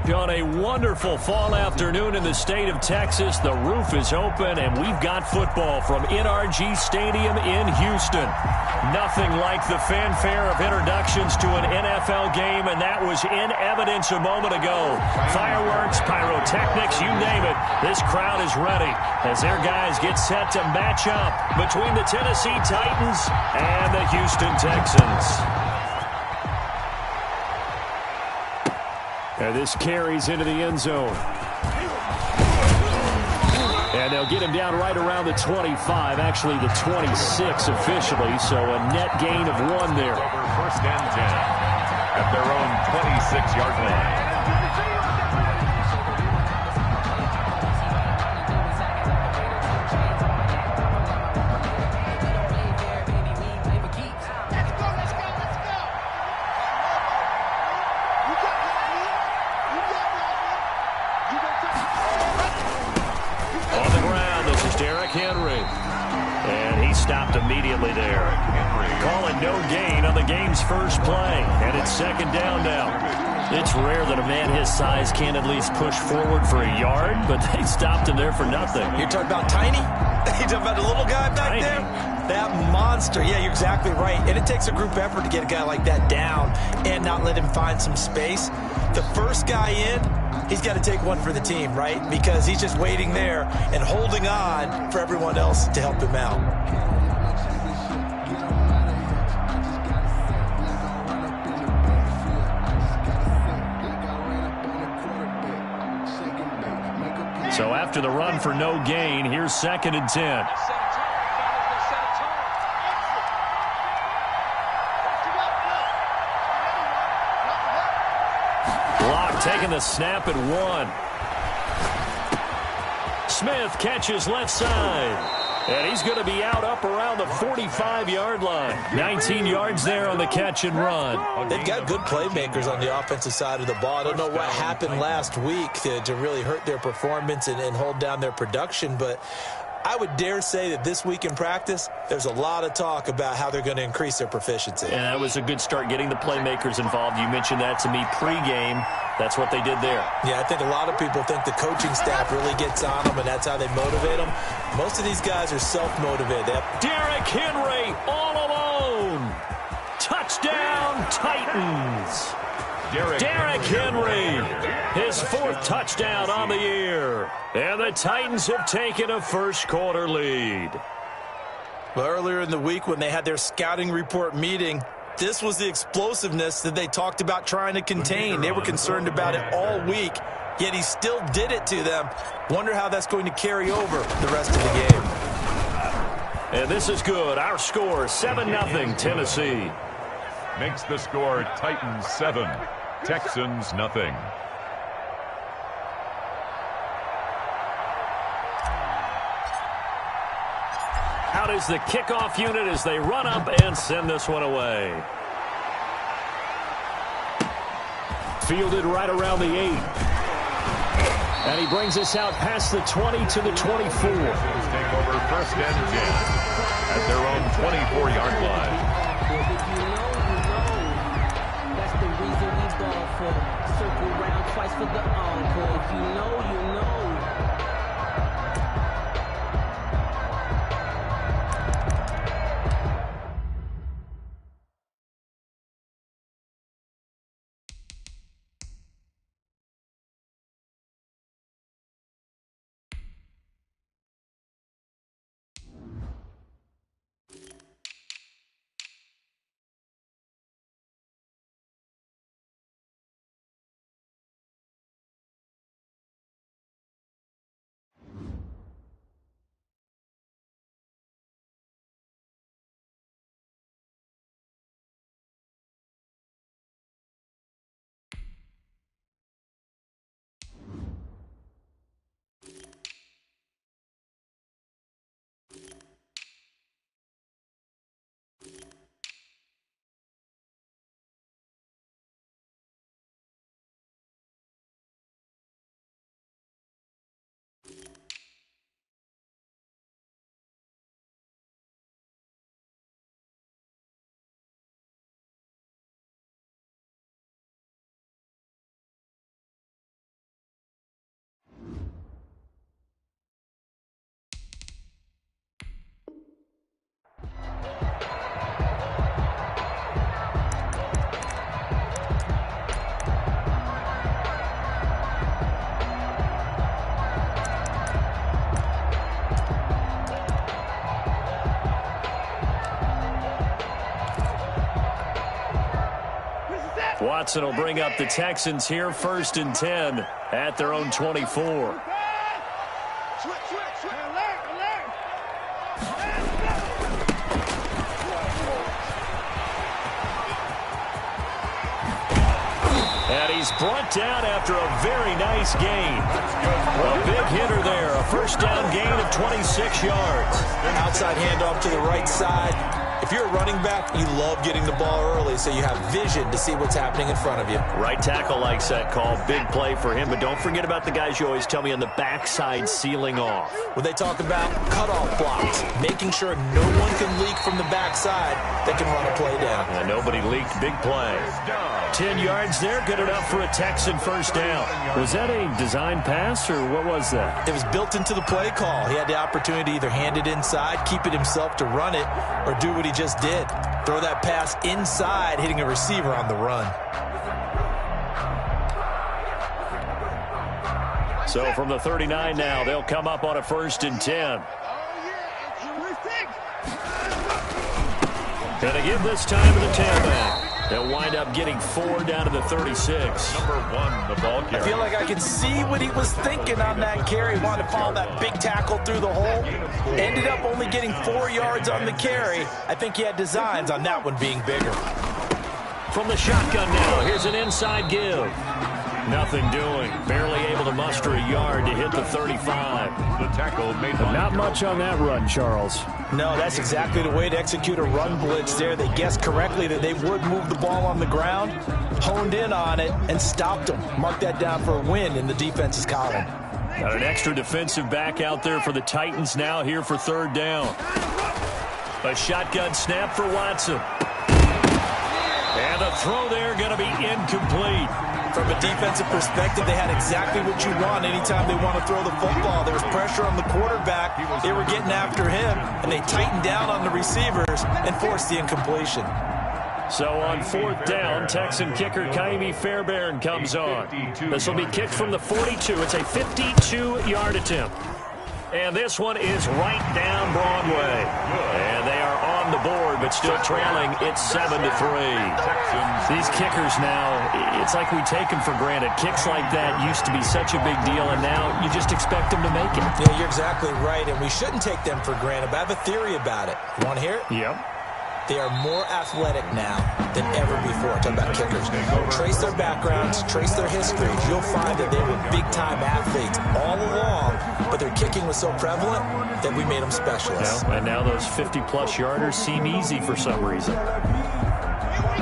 On a wonderful fall afternoon in the state of Texas, the roof is open, and we've got football from NRG Stadium in Houston. Nothing like the fanfare of introductions to an NFL game, and that was in evidence a moment ago. Fireworks, pyrotechnics, you name it. This crowd is ready as their guys get set to match up between the Tennessee Titans and the Houston Texans. And this carries into the end zone. And they'll get him down right around the 25, actually the 26 officially, so a net gain of 1 there. First and 10 at their own 26-yard line. Immediately there. Calling no gain on the game's first play. And it's second down now. It's rare that a man his size can't at least push forward for a yard, but they stopped him there for nothing. You're talking about Tiny? You're talking about the little guy back there? That monster. Yeah, you're exactly right. And it takes a group effort to get a guy like that down and not let him find some space. The first guy in, he's got to take one for the team, right? Because he's just waiting there and holding on for everyone else to help him out. So after the run for no gain, here's second and 10. Block taking the snap at 1. Smith catches left side. And he's going to be out up around the 45-yard line. 19 yards there on the catch and run. They've got good playmakers on the offensive side of the ball. I don't know what happened last week to really hurt their performance and hold down their production, but I would dare say that this week in practice, there's a lot of talk about how they're going to increase their proficiency. And that was a good start getting the playmakers involved. You mentioned that to me pregame. That's what they did there. Yeah, I think a lot of people think the coaching staff really gets on them, and that's how they motivate them. Most of these guys are self-motivated. Derrick Henry all alone. Touchdown, Titans. Derrick Henry, his 4th touchdown on the year. And the Titans have taken a first-quarter lead. Well, earlier in the week when they had their scouting report meeting, this was the explosiveness that they talked about trying to contain. They were concerned about it all week, yet he still did it to them. Wonder how that's going to carry over the rest of the game. And this is good. Our score, 7-0 Tennessee. Makes the score Titans 7, Texans nothing. Out is the kickoff unit as they run up and send this one away. Fielded right around the 8. And he brings us out past the 20 to the 24. Take over first and 10 at their own 24-yard line. That's the reason we ball for. Circle round twice for the encore. If you know, you know. Watson will bring up the Texans here, 1st and 10 at their own 24. And he's brought down after a very nice gain. A big hitter there, a 1st down gain of 26 yards. Outside handoff to the right side. If you're a running back, you love getting the ball early so you have vision to see what's happening in front of you. Right tackle likes that call. Big play for him, but don't forget about the guys you always tell me on the backside sealing off. When they talk about cutoff blocks, making sure no one can leak from the backside that can run a play down. And nobody leaked. Big play. 10 yards there, good enough for a Texan 1st down. Was that a design pass, or what was that? It was built into the play call. He had the opportunity to either hand it inside, keep it himself to run it, or do what he just did. Throw that pass inside, hitting a receiver on the run. So from the 39 now, they'll come up on a 1st and 10. Gonna give this time to the tailback. They'll wind up getting 4 down to the 36. Number 1, the ball carrier. I feel like I can see what he was thinking on that carry. Wanted to follow that big tackle through the hole. Ended up only getting 4 yards on the carry. I think he had designs on that one being bigger. From the shotgun now, here's an inside give. Nothing doing. Barely able to muster a yard to hit the 35. The tackle made But not much on that run, Charles. No, that's exactly the way to execute a run blitz there. They guessed correctly that they would move the ball on the ground, honed in on it, and stopped them. Mark that down for a win in the defense's column. Got an extra defensive back out there for the Titans now here for 3rd down. A shotgun snap for Watson. And the throw there going to be incomplete. From a defensive perspective, they had exactly what you want anytime they want to throw the football. There was pressure on the quarterback. They were getting after him, and they tightened down on the receivers and forced the incompletion. So on 4th down, Texan kicker Kaimi Fairbairn comes on. This will be kicked from the 42. It's a 52-yard attempt. And this one is right down Broadway. And they are on the board, but still trailing. It's 7-3. These kickers now, it's like we take them for granted. Kicks like that used to be such a big deal, and now you just expect them to make it. Yeah, you're exactly right, and we shouldn't take them for granted. But I have a theory about it. You want to hear it? Yep. They are more athletic now than ever before. Talking about kickers. Trace their backgrounds, trace their histories. You'll find that they were big-time athletes all along, but their kicking was so prevalent that we made them specialists. Yeah, and now those 50-plus yarders seem easy for some reason.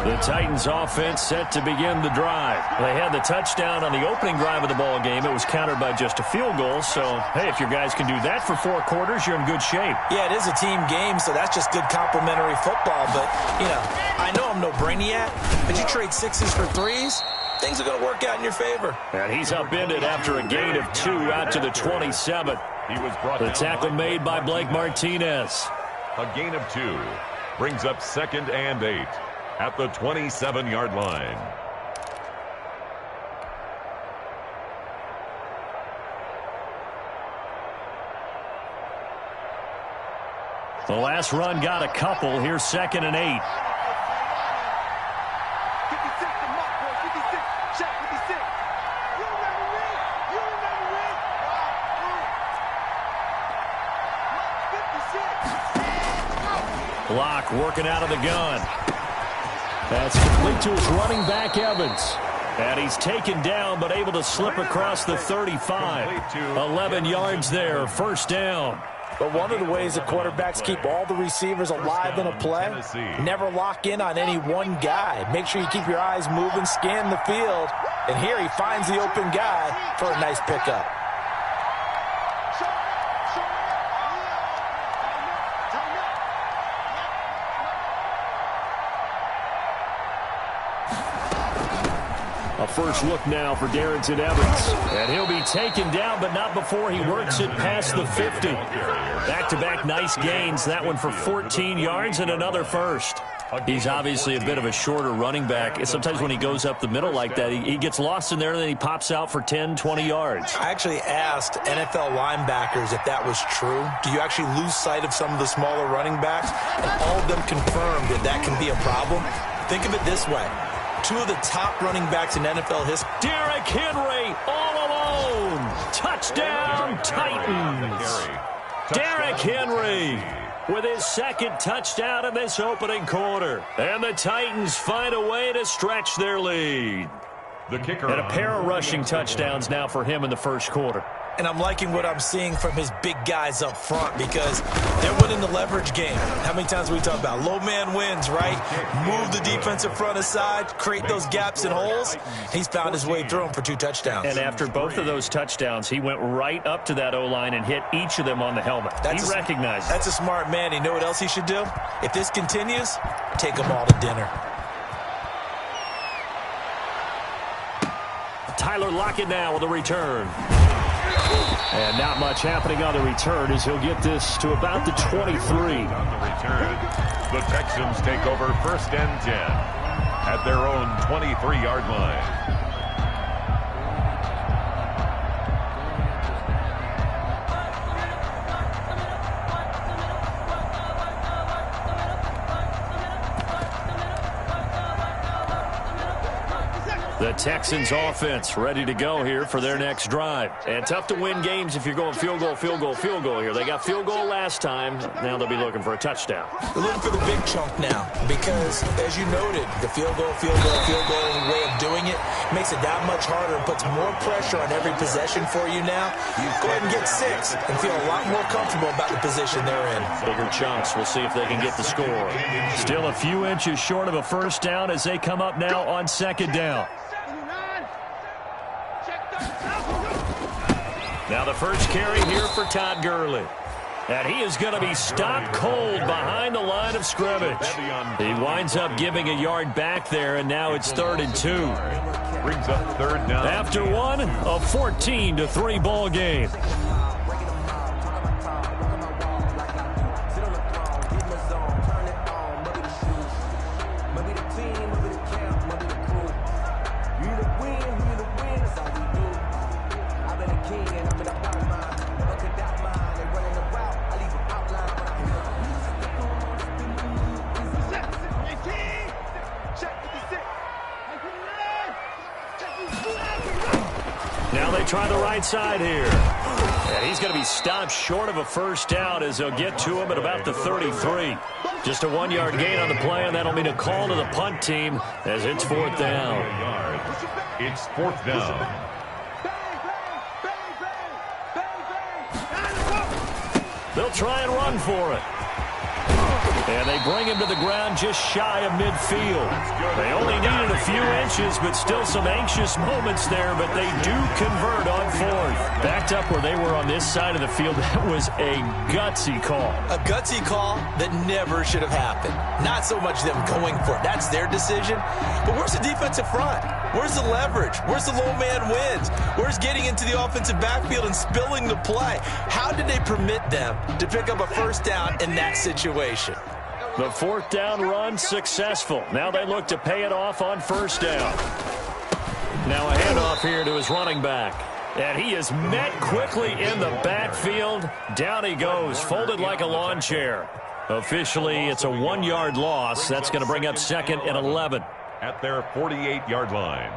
The Titans offense set to begin the drive. They had the touchdown on the opening drive of the ball game. It was countered by just a field goal. So, hey, if your guys can do that for 4 quarters, you're in good shape. Yeah, it is a team game, so that's just good complimentary football. But, you know, I know I'm no brainiac, but you trade 6s for 3s, things are going to work out in your favor. And he's upended after a gain of 2 out to the 27. The tackle made by Blake Martinez. A gain of 2 brings up 2nd and 8 at the 27-yard line. The last run got a couple. Here's 2nd and 8. Block working out of the gun. That's complete to his running back, Evans. And he's taken down, but able to slip across the 35. 11 yards there, 1st down. But one of the ways that quarterbacks keep all the receivers alive in a play, never lock in on any one guy. Make sure you keep your eyes moving, scan the field. And here he finds the open guy for a nice pickup. A first look now for Darrington Evans. And he'll be taken down, but not before he works it past the 50. Back-to-back nice gains. That one for 14 yards and another first. He's obviously a bit of a shorter running back. Sometimes when he goes up the middle like that, he gets lost in there, and then he pops out for 10, 20 yards. I actually asked NFL linebackers if that was true. Do you actually lose sight of some of the smaller running backs? And all of them confirmed that that can be a problem. Think of it this way. two of the top running backs in NFL history. Derrick Henry all alone. Touchdown, Titans. Derrick Henry with his second touchdown in this opening quarter. And the Titans find a way to stretch their lead. The kicker. And a pair of rushing touchdowns now for him in the first quarter. And I'm liking what I'm seeing from his big guys up front because they're winning the leverage game. How many times we talk about low man wins, right? Move the defensive front aside, create those gaps and holes. He's found his way through them for 2 touchdowns. And after both of those touchdowns, he went right up to that O-line and hit each of them on the helmet. He recognized it. That's a smart man. You know what else he should do? If this continues, take them all to dinner. Tyler Lockett now with a return. And not much happening on the return as he'll get this to about the 23. On the return, the Texans take over 1st and 10 at their own 23-yard line. The Texans offense ready to go here for their next drive. And tough to win games if you're going field goal, field goal, field goal here. They got field goal last time. Now they'll be looking for a touchdown. They're looking for the big chunk now because, as you noted, the field goal way of doing it makes it that much harder and puts more pressure on every possession for you now. Go ahead and get 6 and feel a lot more comfortable about the position they're in. Bigger chunks. We'll see if they can get the score. Still a few inches short of a first down as they come up now on 2nd down. Now the first carry here for Todd Gurley. And he is going to be stopped cold behind the line of scrimmage. He winds up giving a yard back there, and now it's 3rd and 2. Brings up 3rd down. After one, a 14-3 ball game. Now they try the right side here. And he's going to be stopped short of a first down as they'll get to him at about the 33. Just a 1-yard gain on the play, and that'll mean a call to the punt team as it's 4th down. It's 4th down. They'll try and run for it. And they bring him to the ground just shy of midfield. They only needed a few inches, but still some anxious moments there, but they do convert on 4th. Backed up where they were on this side of the field, that was a gutsy call. A gutsy call that never should have happened. Not so much them going for it. That's their decision. But where's the defensive front? Where's the leverage? Where's the low man wins? Where's getting into the offensive backfield and spilling the play? How did they permit them to pick up a first down in that situation? The 4th down run successful. Now they look to pay it off on 1st down. Now a handoff here to his running back. And he is met quickly in the backfield. Down he goes, folded like a lawn chair. Officially, it's a 1-yard loss. That's going to bring up 2nd and 11. At their 48-yard line.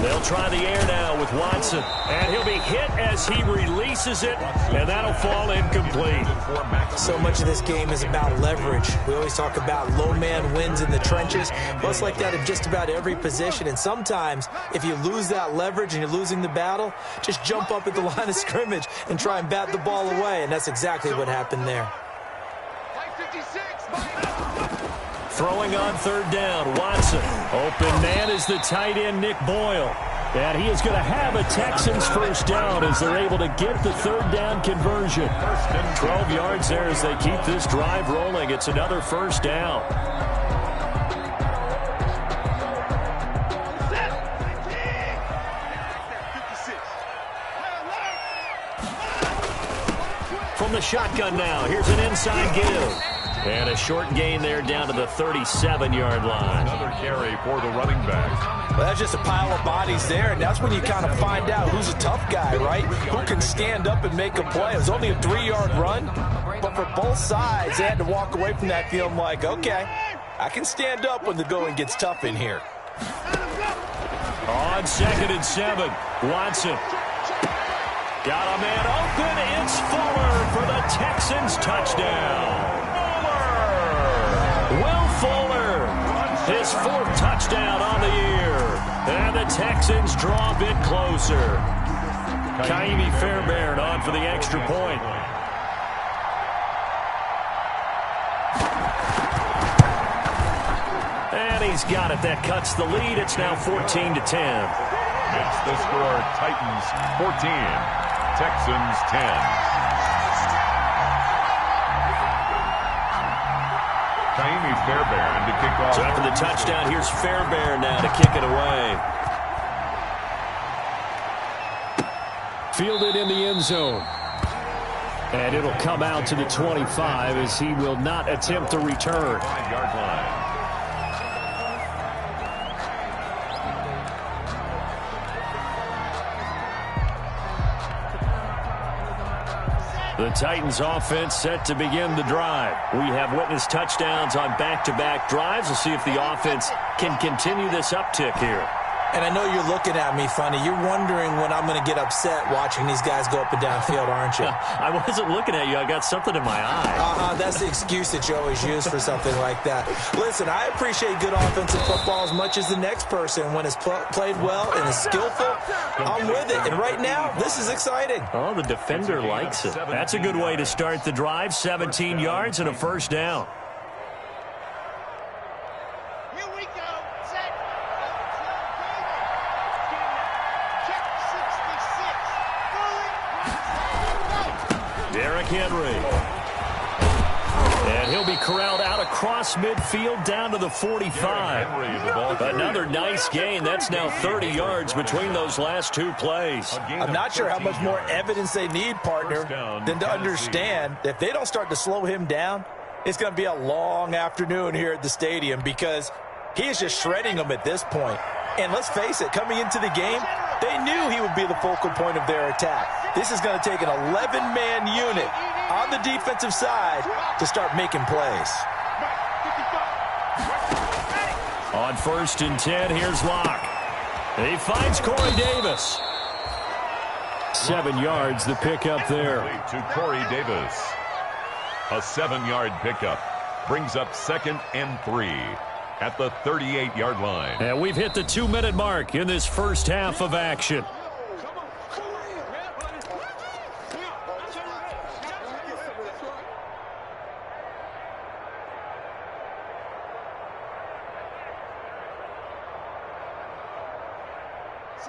They'll try the air now with Watson, and he'll be hit as he releases it, and that'll fall incomplete. So much of this game is about leverage. We always talk about low man wins in the trenches. Well, it's like that in just about every position, and sometimes if you lose that leverage and you're losing the battle, just jump up at the line of scrimmage and try and bat the ball away, and that's exactly what happened there. Throwing on 3rd down, Watson. Open man is the tight end, Nick Boyle. And he is going to have a Texans first down as they're able to get the 3rd down conversion. 12 yards there as they keep this drive rolling. It's another first down. from the shotgun now. Here's an inside give. And a short gain there down to the 37-yard line. Another carry for the running back. Well, that's just a pile of bodies there, and that's when you kind of find out who's a tough guy, right? Who can stand up and make a play. It was only a 3-yard run, but for both sides, they had to walk away from that feeling like, okay, I can stand up when the going gets tough in here. On 2nd and 7, Watson. Got a man open. It's Fuller for the Texans touchdown. Will Fuller, his 4th touchdown on the year. And the Texans draw a bit closer. Kaimi Fairbairn on for the extra point. And he's got it. That cuts the lead. It's now 14-10. It's the score. Titans 14, Texans 10. Kaimi Fairbairn to kick off. So after the touchdown, here's Fairbairn now to kick it away. Fielded in the end zone. And it'll come out to the 25 as he will not attempt the return. 5-yard line. The Titans offense set to begin the drive. We have witnessed touchdowns on back-to-back drives. We'll see if the offense can continue this uptick here. And I know you're looking at me funny. You're wondering when I'm going to get upset watching these guys go up and down field, aren't you? I wasn't looking at you. I got something in my eye. That's the excuse that you always use for something like that. Listen, I appreciate good offensive football as much as the next person. When it's played well and is skillful, I'm with it. And right now, this is exciting. Oh, the defender likes it. That's a good way to start the drive. 17 yards and a first down. Henry. And he'll be corralled out across midfield down to the 45. Another nice gain. That's now 30 yards between those last 2 plays. I'm not sure how much more evidence they need, partner, than to understand that if they don't start to slow him down, it's going to be a long afternoon here at the stadium because he is just shredding them at this point. And let's face it, coming into the game, they knew he would be the focal point of their attack. This is going to take an 11-man unit on the defensive side to start making plays. On 1st and 10, here's Locke. He finds Corey Davis. 7 yards, the pickup there. To Corey Davis. A 7-yard pickup brings up 2nd and 3. At the 38-yard line. And we've hit the 2-minute mark in this first half of action.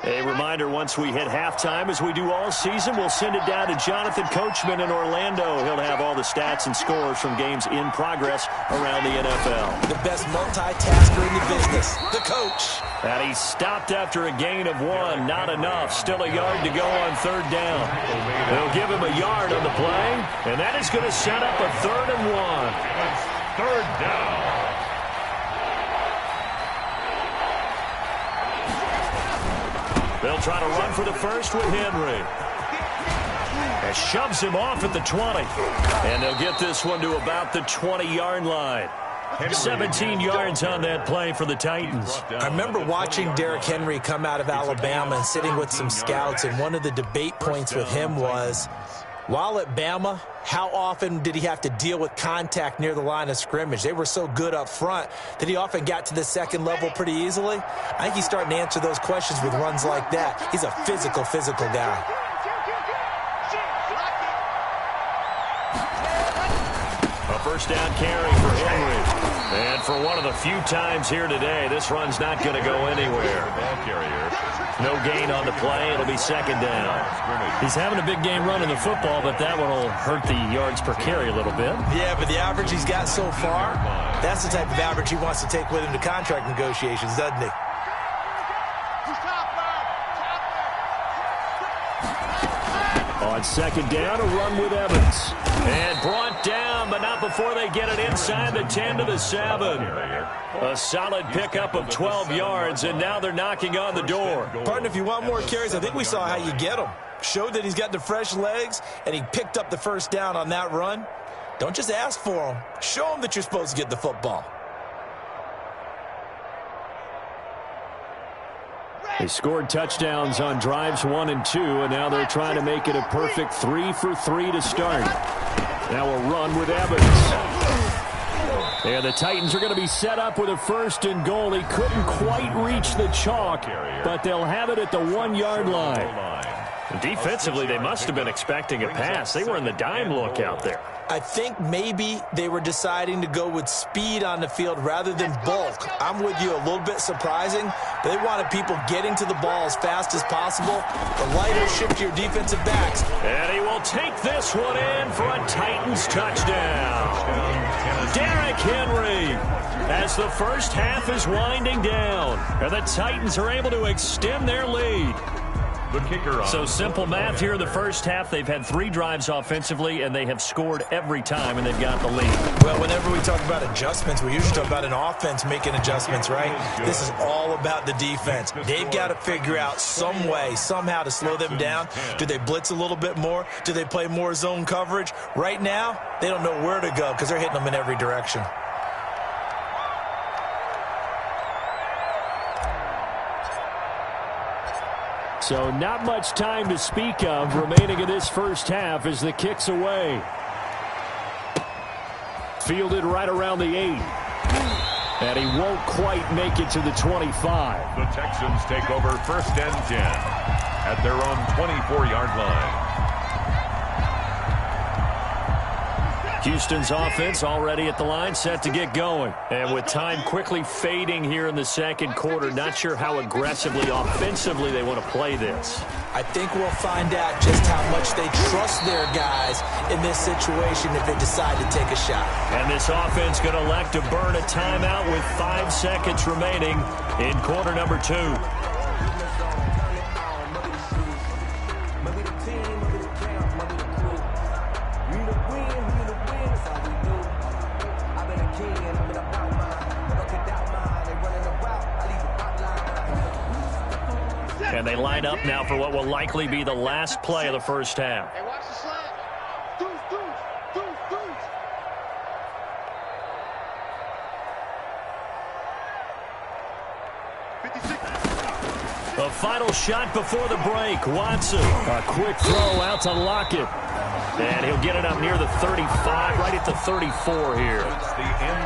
A reminder, once we hit halftime, as we do all season, we'll send it down to Jonathan Coachman in Orlando. He'll have all the stats and scores from games in progress around the NFL. The best multitasker in the business, the coach. And he stopped after a gain of 1. Not enough. Still a yard to go on 3rd down. They'll give him a yard on the play, and that is going to set up a 3rd and 1. It's 3rd down. They'll try to run for the first with Henry. And shoves him off at the 20. And they'll get this one to about the 20-yard line. 17 yards on that play for the Titans. I remember watching Derrick Henry come out of Alabama and sitting with some scouts, and one of the debate points with him was, while at Bama, how often did he have to deal with contact near the line of scrimmage? They were so good up front that he often got to the second level pretty easily. I think he's starting to answer those questions with runs like that. He's a physical guy. A first down carry for Henry. And for one of the few times here today, this run's not going to go anywhere. Ball carrier. No gain on the play. It'll be 2nd down. He's having a big game running the football, but that one will hurt the yards per carry a little bit. Yeah, but the average he's got so far, that's the type of average he wants to take with him to contract negotiations, doesn't he? On On second down, a run with Evans. And brought down, but not before they get it inside the 10 to the 7. A solid pickup of 12 yards, and now they're knocking on the door. Partner, if you want more carries, I think we saw how you get them. Showed that he's got the fresh legs, and he picked up the first down on that run. Don't just ask for them. Show them that you're supposed to get the football. They scored touchdowns on drives 1 and 2, and now they're trying to make it a perfect 3 for 3 to start. Now a run with Evans. And the Titans are going to be set up with a 1st and goal. He couldn't quite reach the chalk, but they'll have it at the 1-yard line. Defensively, they must have been expecting a pass. They were in the dime look out there. I think maybe they were deciding to go with speed on the field rather than bulk. I'm with you, a little bit surprising. They wanted people getting to the ball as fast as possible. The lighter, shiftier defensive backs. And he will take this one in for a Titans touchdown. Derrick Henry, as the first half is winding down, and the Titans are able to extend their lead. So simple math here in the first half. They've had 3 drives offensively, and they have scored every time, and they've got the lead. Well, whenever we talk about adjustments, we usually talk about an offense making adjustments, right? This is all about the defense. They've got to figure out some way, somehow to slow them down. Do they blitz a little bit more? Do they play more zone coverage? Right now, they don't know where to go because they're hitting them in every direction. So not much time to speak of remaining in this first half as the kick's away. Fielded right around the 8. And he won't quite make it to the 25. The Texans take over 1st and 10 at their own 24-yard line. Houston's offense already at the line, set to get going. And with time quickly fading here in the second quarter, not sure how aggressively, offensively they want to play this. I think we'll find out just how much they trust their guys in this situation if they decide to take a shot. And this offense going to elect to burn a timeout with 5 seconds remaining in quarter number 2. And they line up now for what will likely be the last play of the first half. Hey, watch the slide. The final shot before the break. Watson, a quick throw out to Lockett. And he'll get it up near the 35, right at the 34 here.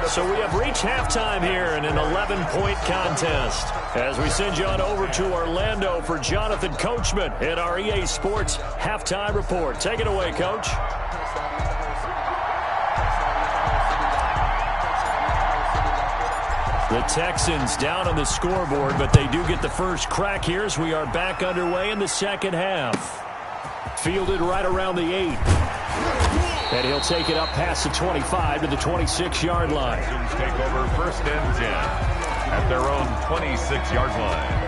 So we have reached halftime here in an 11-point contest. As we send you on over to Orlando for Jonathan Coachman in our EA Sports Halftime Report. Take it away, Coach. The Texans down on the scoreboard, but they do get the first crack here as we are back underway in the second half. Fielded right around the 8. And he'll take it up past the 25 to the 26-yard line. Texans take over 1st and 10 at their own 26-yard line.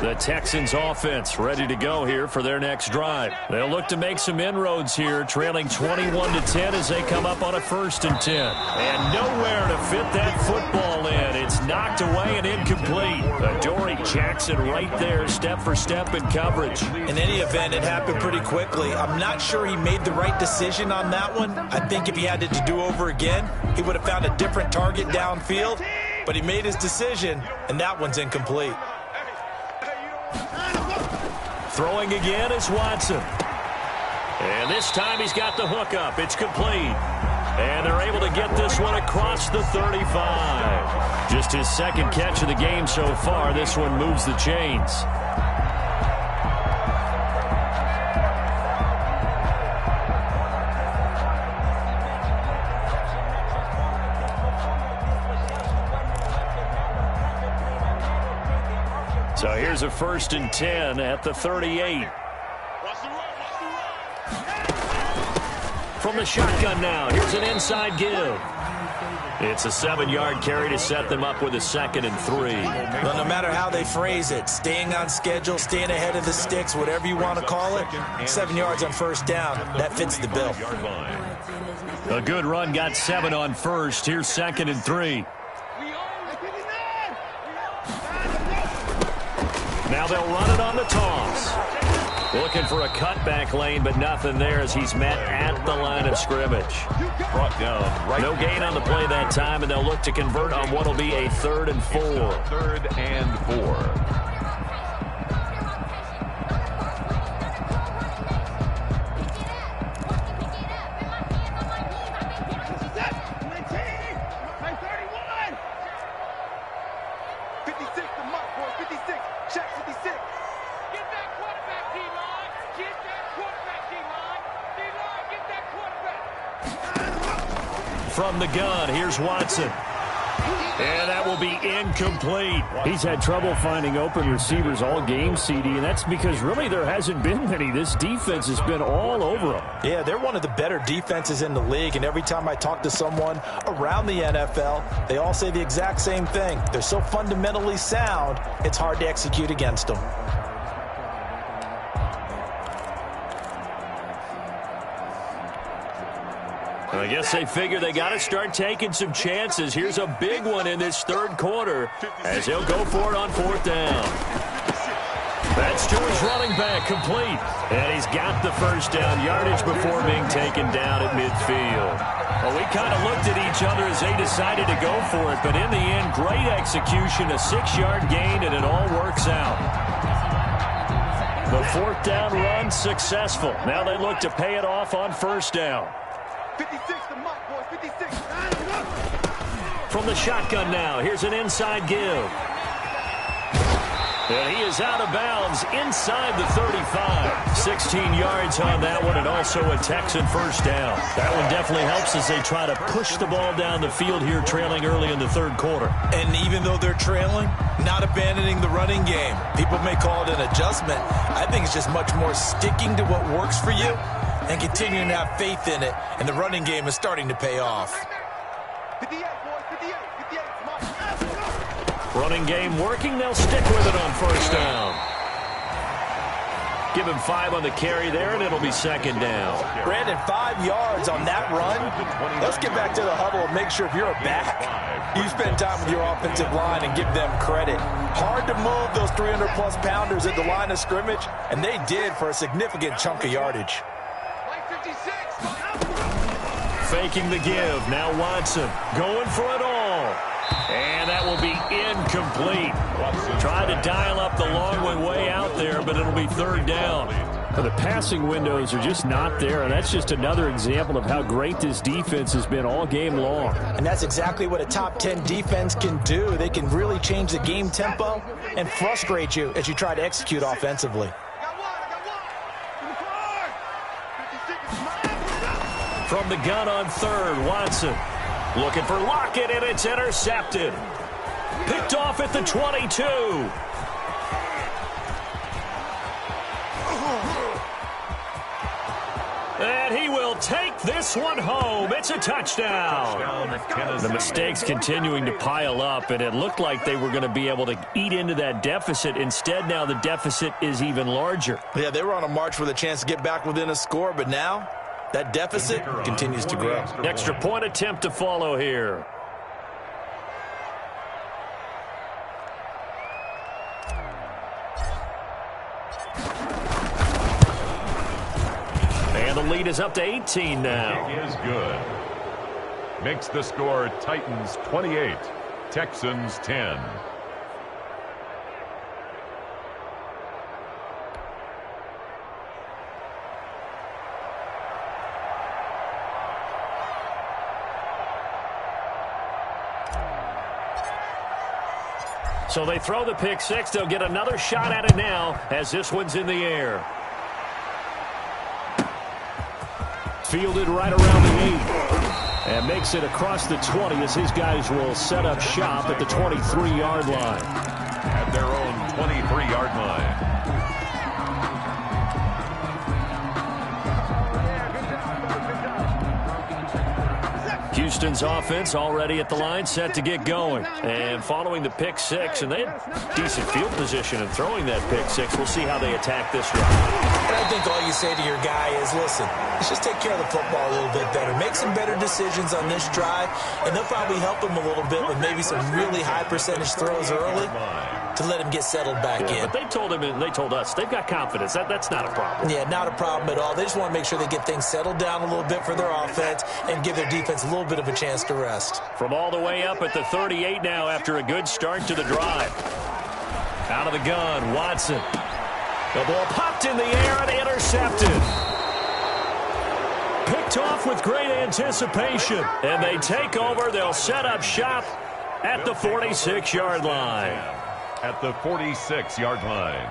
The Texans offense ready to go here for their next drive. They'll look to make some inroads here, trailing 21-10 as they come up on a 1st and 10. And nowhere to fit that football in. It's knocked away and incomplete. Adoree Jackson right there, step for step in coverage. In any event, it happened pretty quickly. I'm not sure he made the right decision on that one. I think if he had to do over again, he would have found a different target downfield. But he made his decision, and that one's incomplete. Throwing again is Watson. And this time he's got the hook up. It's complete. And they're able to get this one across the 35. Just his second catch of the game so far. This one moves the chains. So here's a 1st and 10 at the 38. From the shotgun now, here's an inside give. It's a 7-yard carry to set them up with a 2nd and 3. Well, no matter how they phrase it, staying on schedule, staying ahead of the sticks, whatever you want to call it, 7 yards on first down, that fits the bill. A good run got 7 on first. Here's 2nd and 3. Now they'll run it on the toss. Looking for a cutback lane, but nothing there as he's met at the line of scrimmage. Brought down right. No gain on the play that time, and they'll look to convert on what will be a 3rd and 4. 3rd and 4. From the gun, here's Watson. And that will be incomplete. He's had trouble finding open receivers all game, CD, and that's because really there hasn't been many. This defense has been all over them. Yeah, they're one of the better defenses in the league, and every time I talk to someone around the NFL, they all say the exact same thing. They're so fundamentally sound, it's hard to execute against them. I guess they figure they got to start taking some chances. Here's a big one in this 3rd quarter as he'll go for it on 4th down. That's to his running back, complete. And he's got the first down yardage before being taken down at midfield. Well, we kind of looked at each other as they decided to go for it, but in the end, great execution, a 6-yard gain, and it all works out. The 4th down run successful. Now they look to pay it off on 1st down. 56 to Mike, boys, 56. From the shotgun now, here's an inside give. And he is out of bounds inside the 35. 16 yards on that one, and also a Texan first down. That one definitely helps as they try to push the ball down the field here, trailing early in the 3rd quarter. And even though they're trailing, not abandoning the running game. People may call it an adjustment. I think it's just much more sticking to what works for you and continuing to have faith in it, and the running game is starting to pay off. 58, boys, 58, 58, Mike. Running game working, they'll stick with it on 1st down. Give him 5 on the carry there, and it'll be 2nd down. Brandon, 5 yards on that run. Let's get back to the huddle and make sure if you're a back, you spend time with your offensive line and give them credit. Hard to move those 300-plus pounders at the line of scrimmage, and they did for a significant chunk of yardage. Faking the give. Now Watson going for it all. And that will be incomplete. Tried to dial up the long way out there, but it'll be 3rd down. The passing windows are just not there, and that's just another example of how great this defense has been all game long. And that's exactly what a top 10 defense can do. They can really change the game tempo and frustrate you as you try to execute offensively. From the gun on 3rd, Watson looking for Lockett, and it's intercepted. Picked off at the 22. And he will take this one home. It's a touchdown. The mistakes continuing to pile up, and it looked like they were going to be able to eat into that deficit. Instead, now the deficit is even larger. Yeah, they were on a march with a chance to get back within a score, but now that deficit continues to grow. Extra point attempt to follow here. And the lead is up to 18 now. It is good. Makes the score Titans 28, Texans 10. So they throw the pick six. They'll get another shot at it now as this one's in the air. Fielded right around the 8. And makes it across the 20 as his guys will set up shop at the 23-yard line. At their own 23-yard line. Houston's offense already at the line, set to get going. And following the pick six, and they had decent field position in throwing that pick six. We'll see how they attack this drive. And I think all you say to your guy is, listen, let's just take care of the football a little bit better. Make some better decisions on this drive, and they'll probably help him a little bit with maybe some really high percentage throws early to let him get settled back in. But they told him and they told us they've got confidence. That's not a problem. Yeah, not a problem at all. They just want to make sure they get things settled down a little bit for their offense and give their defense a little bit of a chance to rest. From all the way up at the 38 now after a good start to the drive. Out of the gun, Watson. The ball popped in the air and intercepted. Picked off with great anticipation. And they take over. They'll set up shop at the 46-yard line. At the 46-yard line.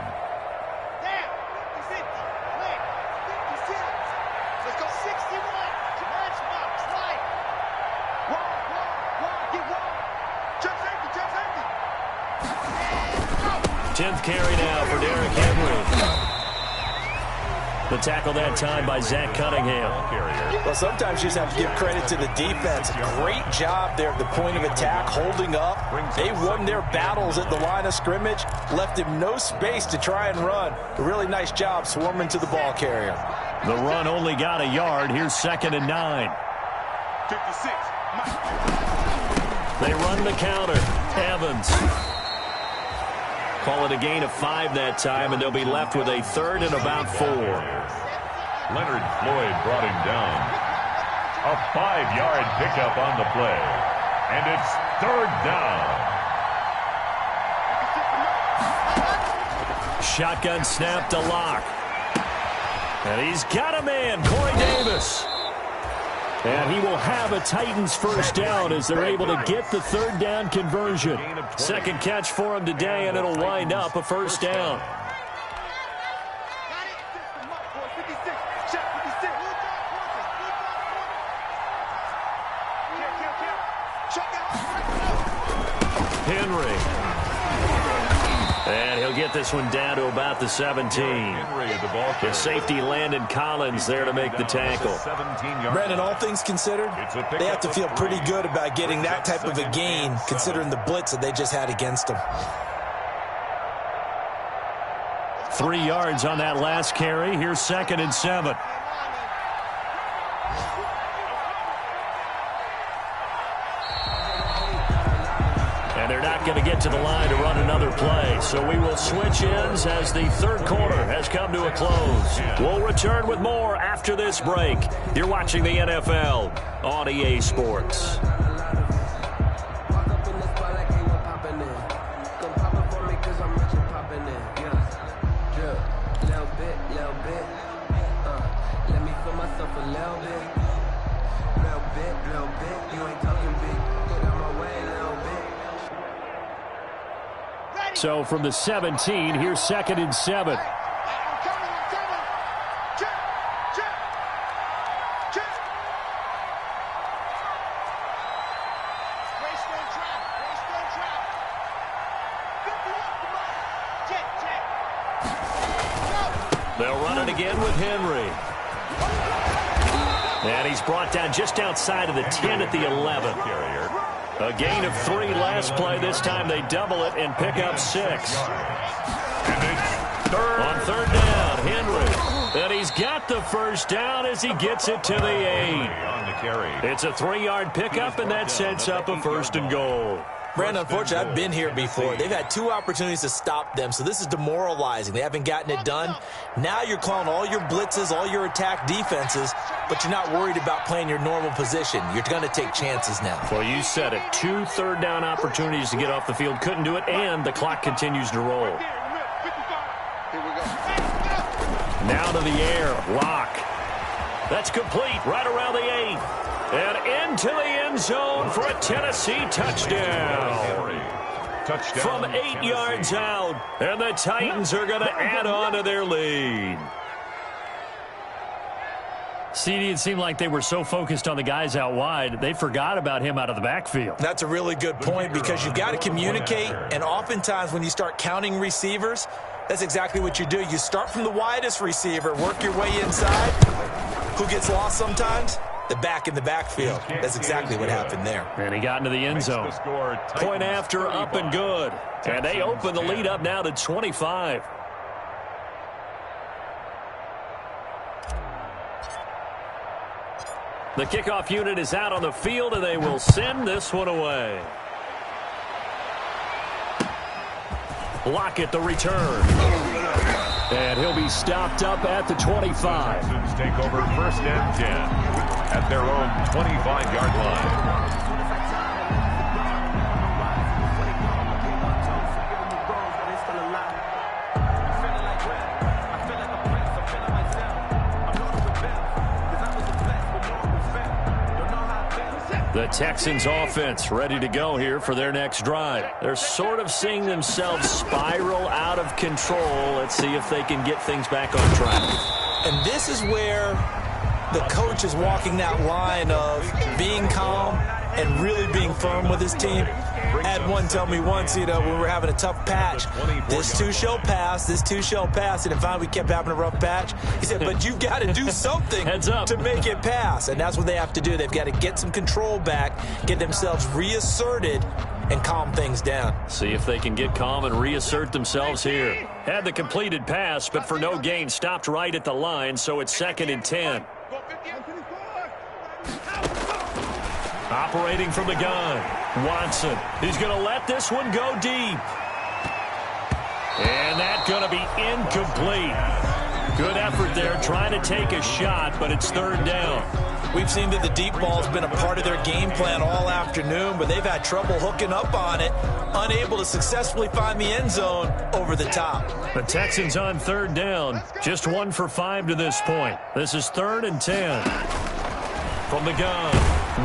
Let's go 61. Match box, right. Check safety. 10th carry now for Derrick Henry. The tackle that time by Zach Cunningham. Well, sometimes you just have to give credit to the defense. Great job there at the point of attack, holding up. They won their battles at the line of scrimmage, left him no space to try and run. A really nice job swarming to the ball carrier. The run only got a yard. Here's 2nd and 9. 56. They run the counter. Evans. Call it a gain of 5 that time, and they'll be left with a 3rd and about 4. Leonard Floyd brought him down. A 5-yard pickup on the play. And it's 3rd down. Shotgun snap to Locke. And he's got a man, Corey Davis. And he will have a Titans first down as they're able to get the 3rd down conversion. 2nd catch for him today, and it'll wind up a first down. Henry. And he'll get this one down to about the 17. The safety Landon Collins there to make the tackle. Brandon, all things considered, they have to feel pretty good about getting that type of a gain considering the blitz that they just had against them. 3 yards on that last carry. Here's 2nd and 7. They're not going to get to the line to run another play. So we will switch ends as the 3rd quarter has come to a close. We'll return with more after this break. You're watching the NFL on EA Sports. So from the 17, here's 2nd and 7. They'll run it again with Henry. And he's brought down just outside of the 10 at the 11. A gain of 3 last play. This time they double it and pick up 6. On 3rd down, Henry. And he's got the first down as he gets it to the 8. It's a 3-yard pickup, and that sets up a 1st and goal. Brandon, unfortunately, I've been here before. They've had 2 opportunities to stop them, so this is demoralizing. They haven't gotten it done. Now you're calling all your blitzes, all your attack defenses, but you're not worried about playing your normal position. You're going to take chances now. Well, you said it. 2 third down opportunities to get off the field. Couldn't do it, and the clock continues to roll. Now to the air. Lock. That's complete right around the 8. And into the end zone for a Tennessee touchdown. From 8 yards out. And the Titans are going to add on to their lead. CD, it seemed like they were so focused on the guys out wide, they forgot about him out of the backfield. That's a really good point because you've got to communicate, and oftentimes when you start counting receivers, that's exactly what you do. You start from the widest receiver, work your way inside. Who gets lost sometimes? the back in the backfield. That's exactly what happened there. And he got into the end zone. Point after, up and good. And they open the lead up now to 25. The kickoff unit is out on the field, and they will send this one away. Lockett, the return. And he'll be stopped up at the 25. Texans take over 1st and 10 at their own 25-yard line. The Texans offense ready to go here for their next drive. They're sort of seeing themselves spiral out of control. Let's see if they can get things back on track. And this is where the coach is walking that line of being calm and really being firm with his team. I had one tell me once, when we were having a tough patch, this too shall pass, this too shall pass. And finally we kept having a rough patch. He said, but you've got to do something to make it pass. And that's what they have to do. They've got to get some control back, get themselves reasserted, and calm things down. See if they can get calm and reassert themselves here. Had the completed pass, but for no gain, stopped right at the line, so it's 2nd and 10. Operating from the gun, Watson. He's going to let this one go deep. And that's going to be incomplete. Good effort there, trying to take a shot, but it's 3rd down. We've seen that the deep ball has been a part of their game plan all afternoon, but they've had trouble hooking up on it, unable to successfully find the end zone over the top. The Texans on 3rd down, just 1 for 5 to this point. This is 3rd and 10. From the gun,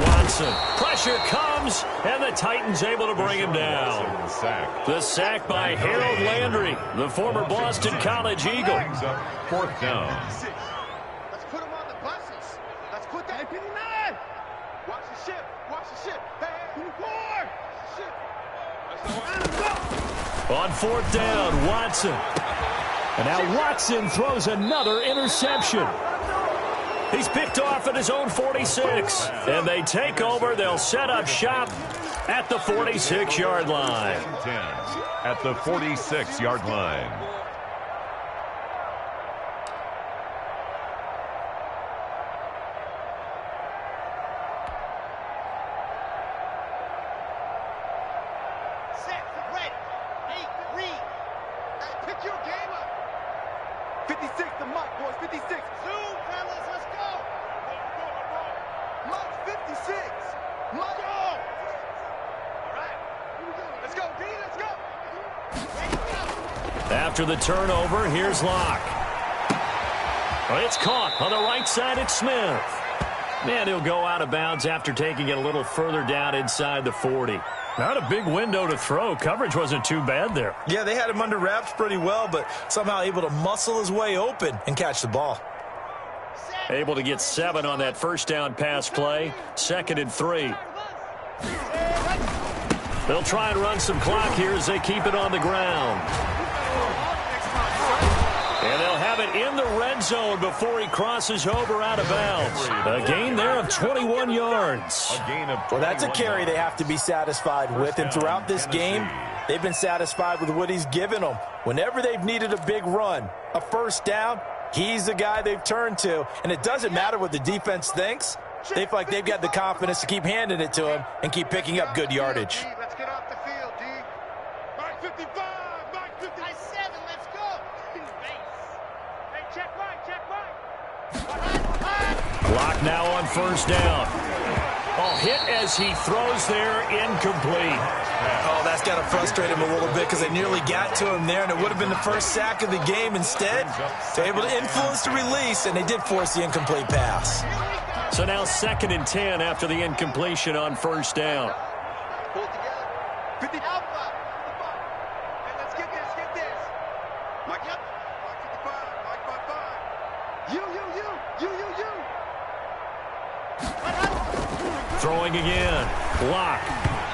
Watson. Pressure comes, and the Titans able to bring him down. The sack by Harold Landry, the former Boston College Eagle. 4th down. Let's put him on the buses. Let's put that 59. Watch the ship. Watch the ship. Hey, 54. Ship. On 4th down, Watson. And now Watson throws another interception. He's picked off at his own 46. And they take over. They'll set up shop at the 46-yard line. At the 46-yard line. Set. Ready. 8. Read. Hey, pick your game up. 56 the mark, boys. 56. Zoom, fellas. Let's go. Mark 56. Mark. Go. All right. Here we go. Let's go, D. Let's go. Ready, go. After the turnover, here's Locke. Well, it's caught on the right side. It's Smith. And he'll go out of bounds after taking it a little further down inside the 40. Not a big window to throw. Coverage wasn't too bad there. Yeah, they had him under wraps pretty well, but somehow able to muscle his way open and catch the ball. Able to get 7 on that first down pass play. 2nd and 3. They'll try and run some clock here as they keep it on the ground. And they'll have it in the red zone before he crosses over out of bounds. A gain there of 21 yards. Well, that's a carry they have to be satisfied with. And throughout this game, they've been satisfied with what he's given them. Whenever they've needed a big run, a first down, he's the guy they've turned to. And it doesn't matter what the defense thinks. They feel like they've got the confidence to keep handing it to him and keep picking up good yardage. Let's get off the field, D. Mark 55. Mark 57. Let's go. Hey, check right. Check right. Clock now on first down. Oh, hit as he throws there, incomplete. Oh, that's got to frustrate him a little bit because they nearly got to him there, and it would have been the first sack of the game. Instead, they're able to influence the release, and they did force the incomplete pass. So now 2nd and 10 after the incompletion on first down. Pull it together. 50 alpha. Hey, let's get this. Get this. Mike, yep. Mike 55. Mike 55. You. Throwing again. Block.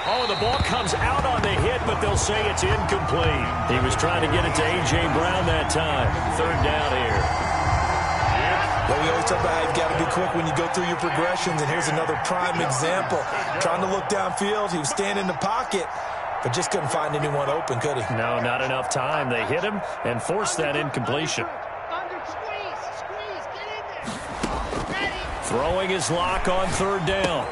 Oh, the ball comes out on the hit, but they'll say it's incomplete. He was trying to get it to A.J. Brown that time. 3rd down here. It's Well, we always talk about how you've got to be quick when you go through your progressions, and here's another prime example. Trying to look downfield, he was standing in the pocket, but just couldn't find anyone open, could he? No, not enough time. They hit him and forced that incompletion. Throwing his lock on third down.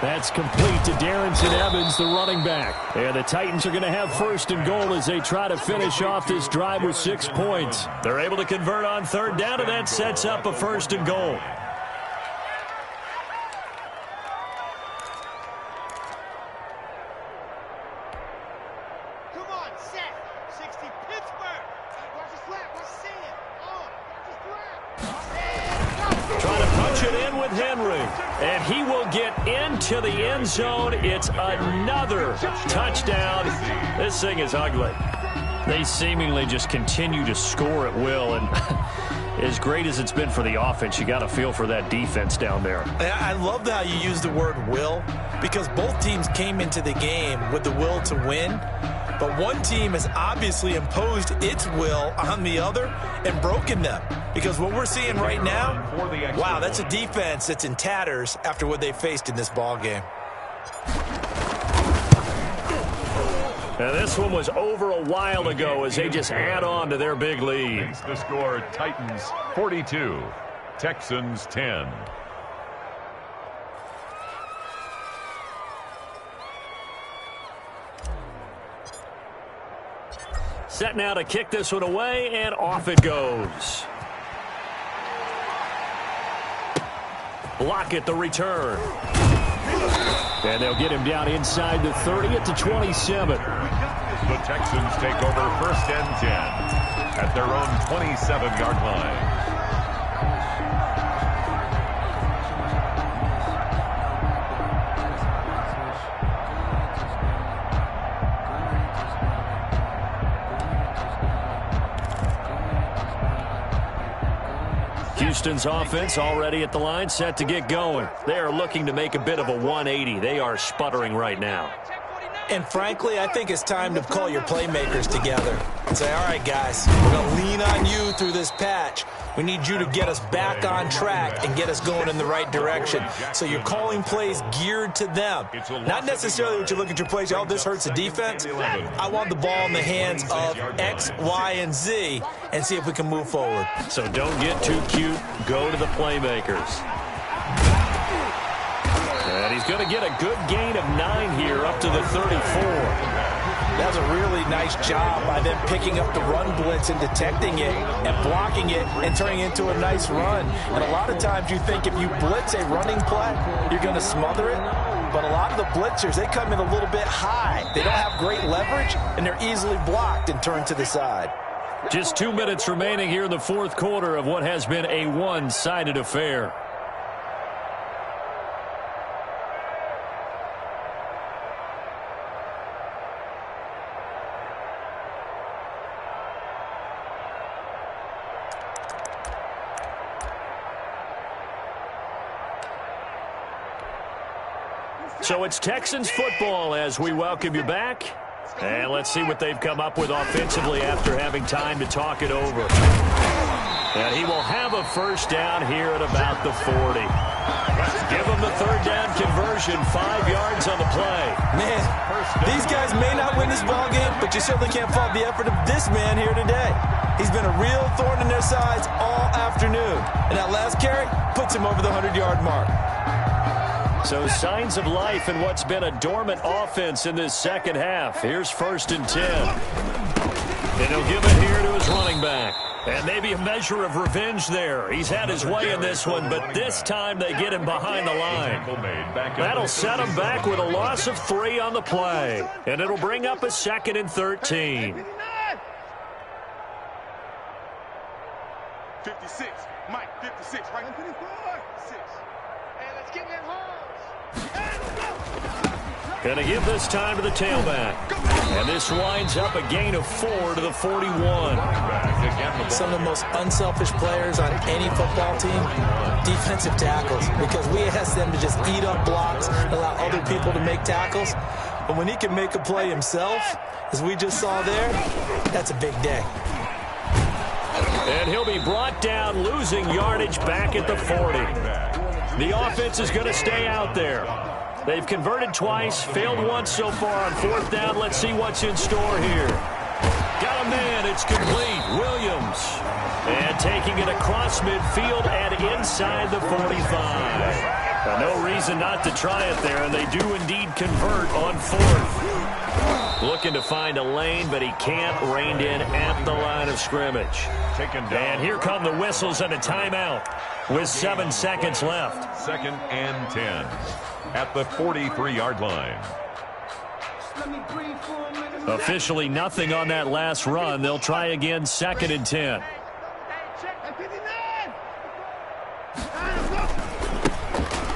That's complete to Darrington Evans, the running back. And the Titans are going to have first and goal as they try to finish off this drive with 6 points. They're able to convert on third down, and that sets up a first and goal. Come on, set. 60 Pittsburgh. Watch the slap. Watch the sand. Trying to punch it in with Henry. And he will get into the end zone. It's another touchdown. This thing is ugly. They seemingly just continue to score at will. And as great as it's been for the offense, you got to feel for that defense down there. I love how you use the word will, because both teams came into the game with the will to win. But one team has obviously imposed its will on the other and broken them. Because what we're seeing right now, wow, that's a defense that's in tatters after what they faced in this ball game. Now this one was over a while ago as they just add on to their big lead. Makes the score Titans 42, Texans 10. Set now to kick this one away, and off it goes. Block at the return. And they'll get him down inside the 30 at the 27. The Texans take over first and 10 at their own 27-yard line. Houston's offense already at the line, set to get going. They are looking to make a bit of a 180. They are sputtering right now. And frankly, I think it's time to call your playmakers together and say, all right, guys, we're going to lean on you through this patch. We need you to get us back on track and get us going in the right direction. So you're calling plays geared to them. Not necessarily what you look at your plays, oh, this hurts the defense. I want the ball in the hands of X, Y, and Z and see if we can move forward. So don't get too cute. Go to the playmakers. And he's going to get a good gain of 9 here up to the 34. That was a really nice job by them picking up the run blitz and detecting it and blocking it and turning it into a nice run. And a lot of times you think if you blitz a running play, you're going to smother it. But a lot of the blitzers, they come in a little bit high. They don't have great leverage, and they're easily blocked and turned to the side. Just 2 minutes remaining here in the fourth quarter of what has been a one-sided affair. So it's Texans football as we welcome you back. And let's see what they've come up with offensively after having time to talk it over. And he will have a first down here at about the 40. Give him the third down conversion, 5 yards on the play. Man, these guys may not win this ball game, but you certainly can't fault the effort of this man here today. He's been a real thorn in their sides all afternoon. And that last carry puts him over the 100-yard mark. So signs of life in what's been a dormant offense in this second half. Here's first and 10. And he'll give it here to his running back. And maybe a measure of revenge there. He's had his way in this one, but this time they get him behind the line. That'll set him back with a loss of 3 on the play. And it'll bring up a 2nd and 13. 56. Mike, 56. Right. 54. 6. Hey, let's get that home. Going to give this time to the tailback. And this winds up a gain of 4 to the 41. Some of the most unselfish players on any football team, defensive tackles, because we ask them to just eat up blocks, allow other people to make tackles. But when he can make a play himself, as we just saw there, that's a big day. And he'll be brought down, losing yardage back at the 40. The offense is going to stay out there. They've converted twice, failed once so far on fourth down. Let's see what's in store here. Got a man. It's complete. Williams. And taking it across midfield and inside the 45. No reason not to try it there, and they do indeed convert on fourth. Looking to find a lane, but he can't. Reined in at the line of scrimmage. And here come the whistles and a timeout with 7 seconds left. 2nd and 10 at the 43-yard line. Officially nothing on that last run. They'll try again, 2nd and 10.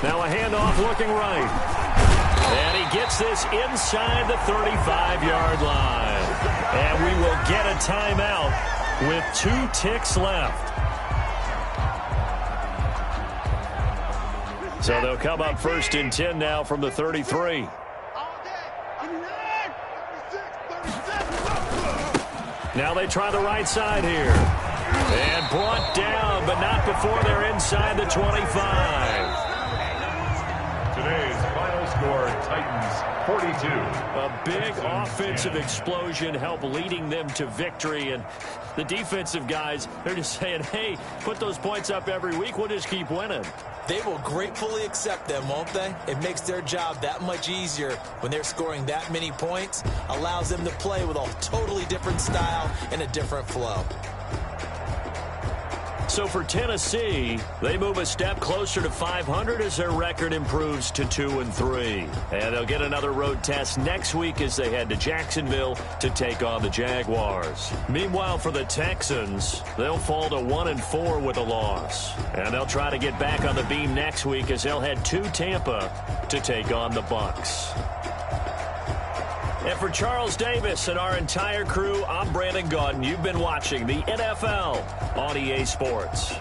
Now a handoff looking right. And he gets this inside the 35-yard line. And we will get a timeout with 2 ticks left. So they'll come up 1st and 10 now from the 33. Now they try the right side here. And brought down, but not before they're inside the 25. Today's final score, Titans 42. A big offensive explosion helped leading them to victory. And the defensive guys, they're just saying, hey, put those points up every week. We'll just keep winning. They will gratefully accept them, won't they? It makes their job that much easier when they're scoring that many points. Allows them to play with a totally different style and a different flow. So for Tennessee, they move a step closer to 500 as their record improves to 2-3. And they'll get another road test next week as they head to Jacksonville to take on the Jaguars. Meanwhile, for the Texans, they'll fall to 1-4 with a loss. And they'll try to get back on the beam next week as they'll head to Tampa to take on the Bucks. And for Charles Davis and our entire crew, I'm Brandon Gaudin. You've been watching the NFL on EA Sports.